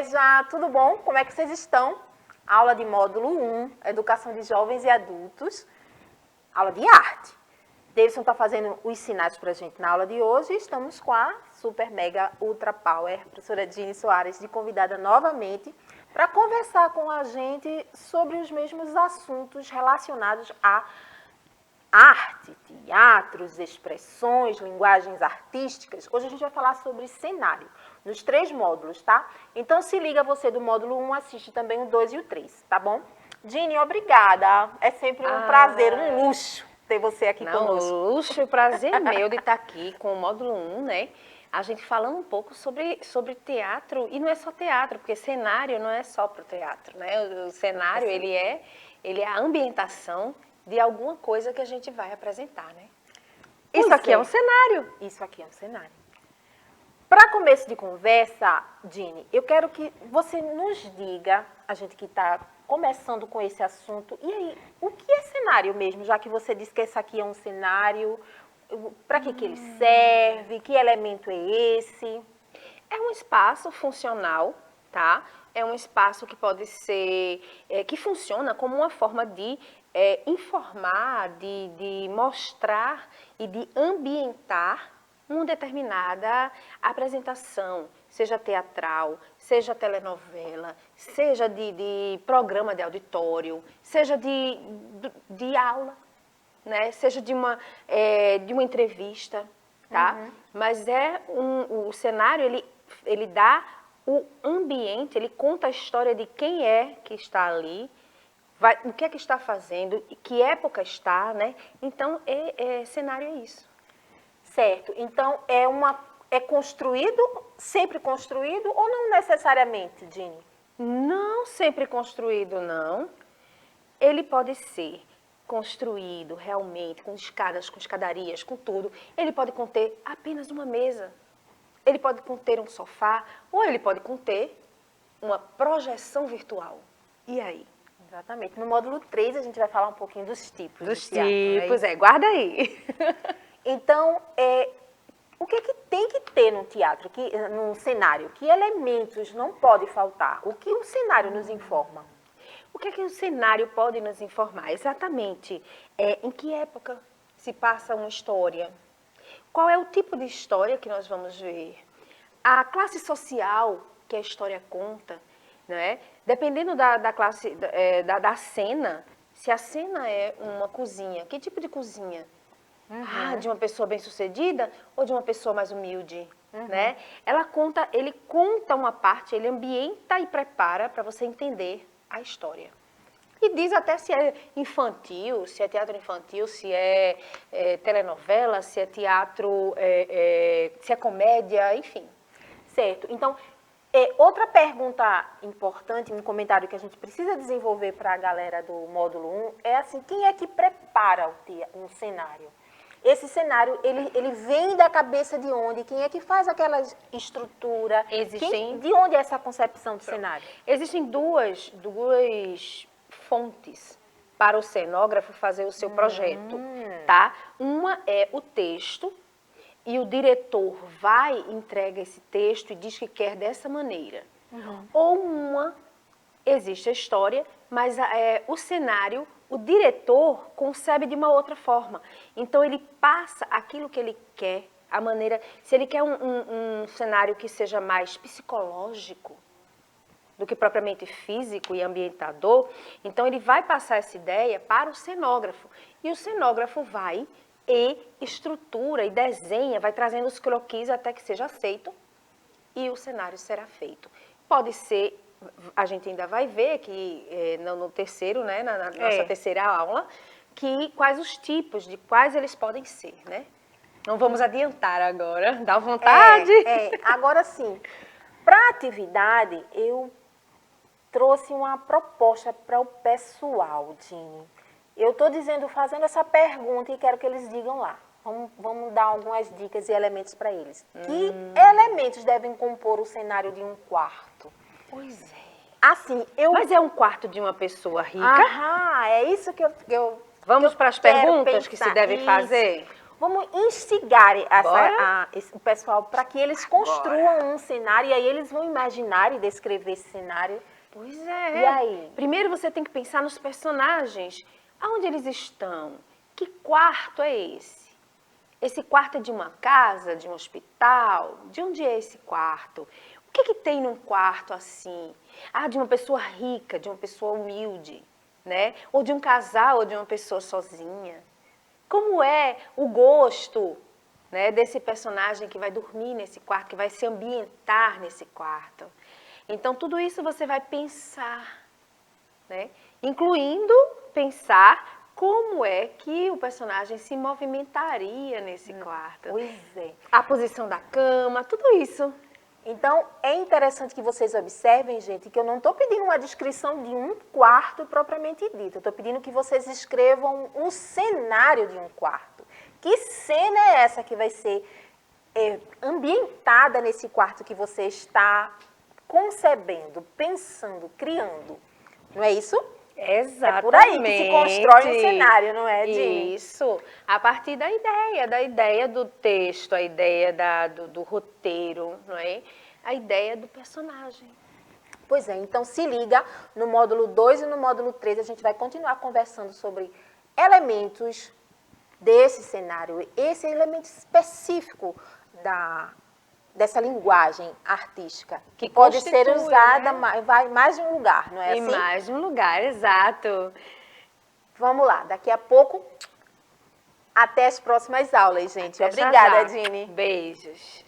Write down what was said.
Igreja! Tudo bom? Como é que vocês estão? Aula de módulo 1, Educação de Jovens e Adultos, aula de arte. Davidson está fazendo os sinais para a gente na aula de hoje. Estamos com a Super Mega Ultra Power, professora Dini Soares, de convidada novamente para conversar com a gente sobre os mesmos assuntos relacionados a arte, teatros, expressões, linguagens artísticas. Hoje a gente vai falar sobre cenário, nos 3 módulos, tá? Então se liga você do módulo 1, assiste também o 2 e o 3, tá bom? Dini, obrigada. É sempre um prazer, um luxo ter você aqui conosco. Luxo e prazer meu de estar aqui com o módulo 1, né? A gente falando um pouco sobre teatro, e não é só teatro, porque cenário não é só para o teatro, né? O cenário, ele é a ambientação de alguma coisa que a gente vai apresentar, né? Isso aqui é um cenário. Isso aqui é um cenário. Para começo de conversa, Dini, eu quero que você nos diga, a gente que está começando com esse assunto, e aí, o que é cenário mesmo? Já que você disse que esse aqui é um cenário, para que ele serve, que elemento é esse? É um espaço funcional, tá? É um espaço que pode ser, que funciona como uma forma de informar, de mostrar e de ambientar uma determinada apresentação, seja teatral, seja telenovela, seja de programa de auditório, seja de aula, né? Seja de uma entrevista, tá? Uhum. Mas o cenário, ele dá o ambiente, ele conta a história de quem é que está ali, o que é que está fazendo, que época está, né? Então, cenário é isso. Certo. Então, é construído, sempre construído, ou não necessariamente, Dini? Não sempre construído, não. Ele pode ser construído realmente, com escadas, com escadarias, com tudo. Ele pode conter apenas uma mesa. Ele pode conter um sofá, ou ele pode conter uma projeção virtual. E aí? Exatamente. No módulo 3, a gente vai falar um pouquinho dos tipos. Dos tipos, guarda aí. Então, o que tem que ter no teatro, num cenário? Que elementos não pode faltar? O que o cenário nos informa? O que o cenário pode nos informar? Exatamente. Em que época se passa uma história? Qual é o tipo de história que nós vamos ver? A classe social que a história conta, né? Dependendo da classe, da cena, se a cena é uma cozinha, que tipo de cozinha? Uhum. De uma pessoa bem-sucedida ou de uma pessoa mais humilde, né? Ele conta uma parte, ele ambienta e prepara para você entender a história. E diz até se é infantil, se é teatro infantil, se é telenovela, se é teatro, se é comédia, enfim. Certo. Então, outra pergunta importante, um comentário que a gente precisa desenvolver para a galera do módulo 1 é assim, quem é que prepara um cenário? Esse cenário, ele vem da cabeça de onde? Quem é que faz aquela estrutura? De onde é essa concepção de cenário? Existem duas fontes para o cenógrafo fazer o seu projeto, tá? Uma é o texto, e o diretor entrega esse texto e diz que quer dessa maneira. Ou existe a história, mas o cenário, o diretor concebe de uma outra forma. Então, ele passa aquilo que ele quer, a maneira... Se ele quer um cenário que seja mais psicológico do que propriamente físico e ambientador, então ele vai passar essa ideia para o cenógrafo. E o cenógrafo vai e estrutura e desenha, vai trazendo os croquis até que seja aceito e o cenário será feito. Pode ser... A gente ainda vai ver que no terceiro, né, na nossa terceira aula, quais os tipos, de quais eles podem ser, né? Não vamos adiantar agora, dá vontade? Agora sim, para a atividade, eu trouxe uma proposta para o pessoal, Dini. Eu estou fazendo essa pergunta e quero que eles digam lá. Vamos dar algumas dicas e elementos para eles. Que elementos devem compor o cenário de um quarto? Pois é. Assim, Mas é um quarto de uma pessoa rica? É isso que eu Vamos para as perguntas que se devem fazer? vamos instigar Bora? o pessoal para que eles construam um cenário e aí eles vão imaginar e descrever esse cenário. Pois é. E aí? Primeiro você tem que pensar nos personagens. Aonde eles estão? Que quarto é esse? Esse quarto é de uma casa, de um hospital? De onde é esse quarto? O que tem num quarto assim? Ah, de uma pessoa rica, de uma pessoa humilde, né? Ou de um casal, ou de uma pessoa sozinha. Como é o gosto, né, desse personagem que vai dormir nesse quarto, que vai se ambientar nesse quarto? Então, tudo isso você vai pensar, né? Incluindo pensar como é que o personagem se movimentaria nesse quarto. Pois é. A posição da cama, tudo isso. Então, é interessante que vocês observem, gente, que eu não estou pedindo uma descrição de um quarto propriamente dito. Eu estou pedindo que vocês escrevam um cenário de um quarto. Que cena é essa que vai ser ambientada nesse quarto que você está concebendo, pensando, criando? Não é isso? Exatamente. É por aí que se constrói um cenário, não é, Dini? Isso. A partir da ideia do texto, a ideia do roteiro, não é? A ideia do personagem. Pois é, então se liga, no módulo 2 e no módulo 3 a gente vai continuar conversando sobre elementos desse cenário, esse elemento específico dessa linguagem artística, que pode ser constitui, usada né? mais de um lugar, não é Em assim? mais de um lugar, exato. Vamos lá, daqui a pouco, até as próximas aulas, gente. Até já, Obrigada, já. Dini. Beijos.